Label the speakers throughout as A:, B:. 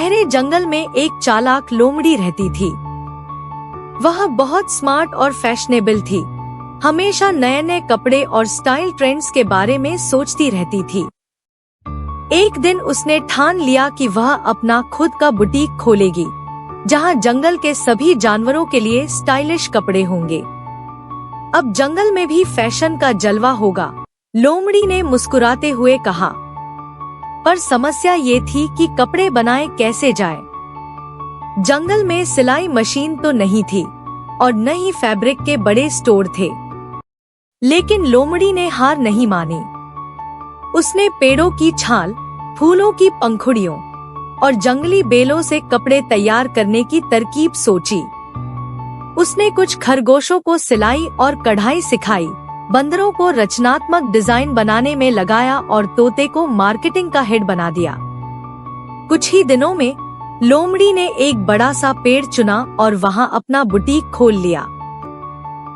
A: गहरे जंगल में एक चालाक लोमड़ी रहती थी। वह बहुत स्मार्ट और फैशनेबल थी। हमेशा नए नए कपड़े और स्टाइल ट्रेंड्स के बारे में सोचती रहती थी। एक दिन उसने ठान लिया कि वह अपना खुद का बुटीक खोलेगी, जहां जंगल के सभी जानवरों के लिए स्टाइलिश कपड़े होंगे। अब जंगल में भी फैशन का जलवा होगा, लोमड़ी ने मुस्कुराते हुए कहा। पर समस्या ये थी कि कपड़े बनाए कैसे जाए। जंगल में सिलाई मशीन तो नहीं थी और न ही फैब्रिक के बड़े स्टोर थे। लेकिन लोमड़ी ने हार नहीं मानी। उसने पेड़ों की छाल, फूलों की पंखुड़ियों और जंगली बेलों से कपड़े तैयार करने की तरकीब सोची। उसने कुछ खरगोशों को सिलाई और कढ़ाई सिखाई, बंदरों को रचनात्मक डिजाइन बनाने में लगाया और तोते को मार्केटिंग का हेड बना दिया। कुछ ही दिनों में लोमड़ी ने एक बड़ा सा पेड़ चुना और वहां अपना बुटीक खोल लिया।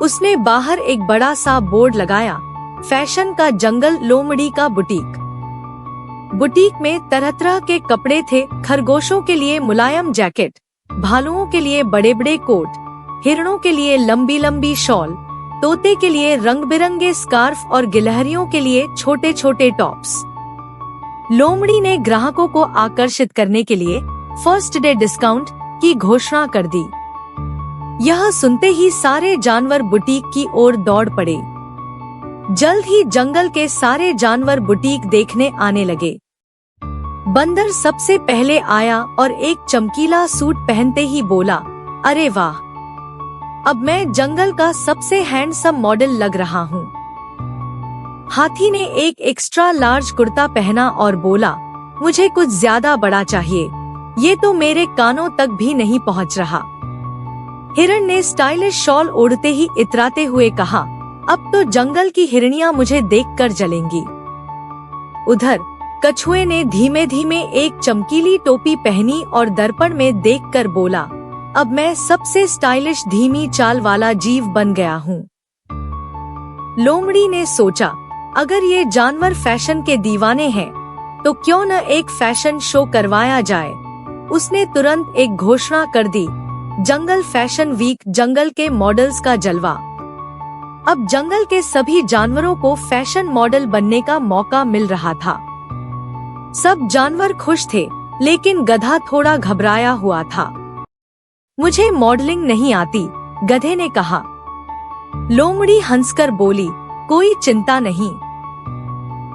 A: उसने बाहर एक बड़ा सा बोर्ड लगाया, फैशन का जंगल लोमड़ी का बुटीक। बुटीक में तरह तरह के कपड़े थे, खरगोशों के लिए मुलायम जैकेट, भालुओं के लिए बड़े बड़े कोट, हिरणों के लिए लंबी लंबी शॉल, तोते के लिए रंग बिरंगे स्कार्फ और गिलहरियों के लिए छोटे छोटे टॉप्स। लोमड़ी ने ग्राहकों को आकर्षित करने के लिए फर्स्ट डे डिस्काउंट की घोषणा कर दी। यह सुनते ही सारे जानवर बुटीक की ओर दौड़ पड़े। जल्द ही जंगल के सारे जानवर बुटीक देखने आने लगे। बंदर सबसे पहले आया और एक चमकीला सूट पहनते ही बोला, अरे वाह, अब मैं जंगल का सबसे हैंडसम मॉडल लग रहा हूँ। हाथी ने एक एक्स्ट्रा लार्ज कुर्ता पहना और बोला, मुझे कुछ ज्यादा बड़ा चाहिए, ये तो मेरे कानों तक भी नहीं पहुँच रहा। हिरण ने स्टाइलिश शॉल ओढ़ते ही इतराते हुए कहा, अब तो जंगल की हिरनियां मुझे देखकर जलेंगी। उधर कछुए ने धीमे धीमे एक चमकीली टोपी पहनी और दर्पण में देखकर बोला, अब मैं सबसे स्टाइलिश धीमी चाल वाला जीव बन गया हूँ। लोमड़ी ने सोचा, अगर ये जानवर फैशन के दीवाने हैं, तो क्यों न एक फैशन शो करवाया जाए। उसने तुरंत एक घोषणा कर दी, जंगल फैशन वीक, जंगल के मॉडल्स का जलवा। अब जंगल के सभी जानवरों को फैशन मॉडल बनने का मौका मिल रहा था। सब जानवर खुश थे, लेकिन गधा थोड़ा घबराया हुआ था। मुझे मॉडलिंग नहीं आती, गधे ने कहा। लोमड़ी हंसकर बोली, कोई चिंता नहीं,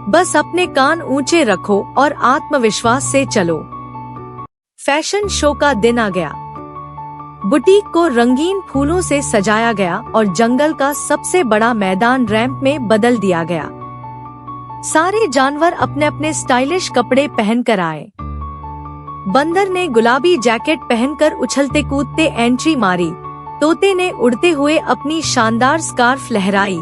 A: बस अपने कान ऊंचे रखो और आत्मविश्वास से चलो। फैशन शो का दिन आ गया। बुटीक को रंगीन फूलों से सजाया गया और जंगल का सबसे बड़ा मैदान रैंप में बदल दिया गया। सारे जानवर अपने अपने स्टाइलिश कपड़े पहनकर आए। बंदर ने गुलाबी जैकेट पहनकर उछलते कूदते एंट्री मारी, तोते ने उड़ते हुए अपनी शानदार स्कार्फ लहराई,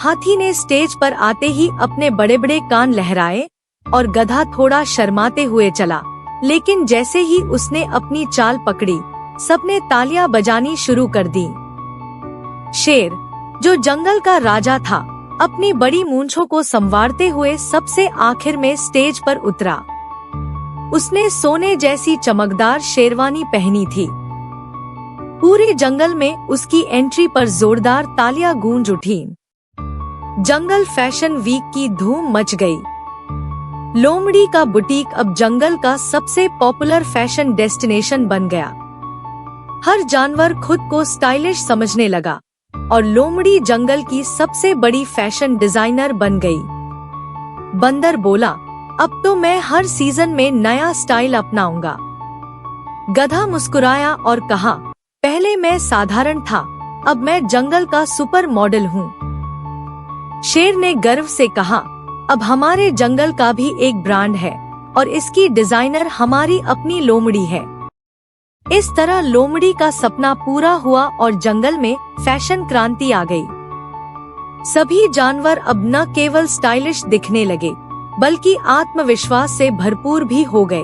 A: हाथी ने स्टेज पर आते ही अपने बड़े बड़े कान लहराए और गधा थोड़ा शर्माते हुए चला। लेकिन जैसे ही उसने अपनी चाल पकड़ी, सबने तालियां बजानी शुरू कर दी। शेर, जो जंगल का राजा था, अपनी बड़ी मूंछों को संवारते हुए सबसे आखिर में स्टेज पर उतरा। उसने सोने जैसी चमकदार शेरवानी पहनी थी। पूरे जंगल में उसकी एंट्री पर जोरदार तालियां गूंज उठी। जंगल फैशन वीक की धूम मच गई। लोमड़ी का बुटीक अब जंगल का सबसे पॉपुलर फैशन डेस्टिनेशन बन गया। हर जानवर खुद को स्टाइलिश समझने लगा और लोमड़ी जंगल की सबसे बड़ी फैशन डिजाइनर बन गई। बंदर बोला, अब तो मैं हर सीजन में नया स्टाइल अपनाऊंगा। गधा मुस्कुराया और कहा, पहले मैं साधारण था, अब मैं जंगल का सुपर मॉडल हूँ। शेर ने गर्व से कहा, अब हमारे जंगल का भी एक ब्रांड है और इसकी डिजाइनर हमारी अपनी लोमड़ी है। इस तरह लोमड़ी का सपना पूरा हुआ और जंगल में फैशन क्रांति आ गई। सभी जानवर अब न केवल स्टाइलिश दिखने लगे, बल्कि आत्मविश्वास से भरपूर भी हो गए।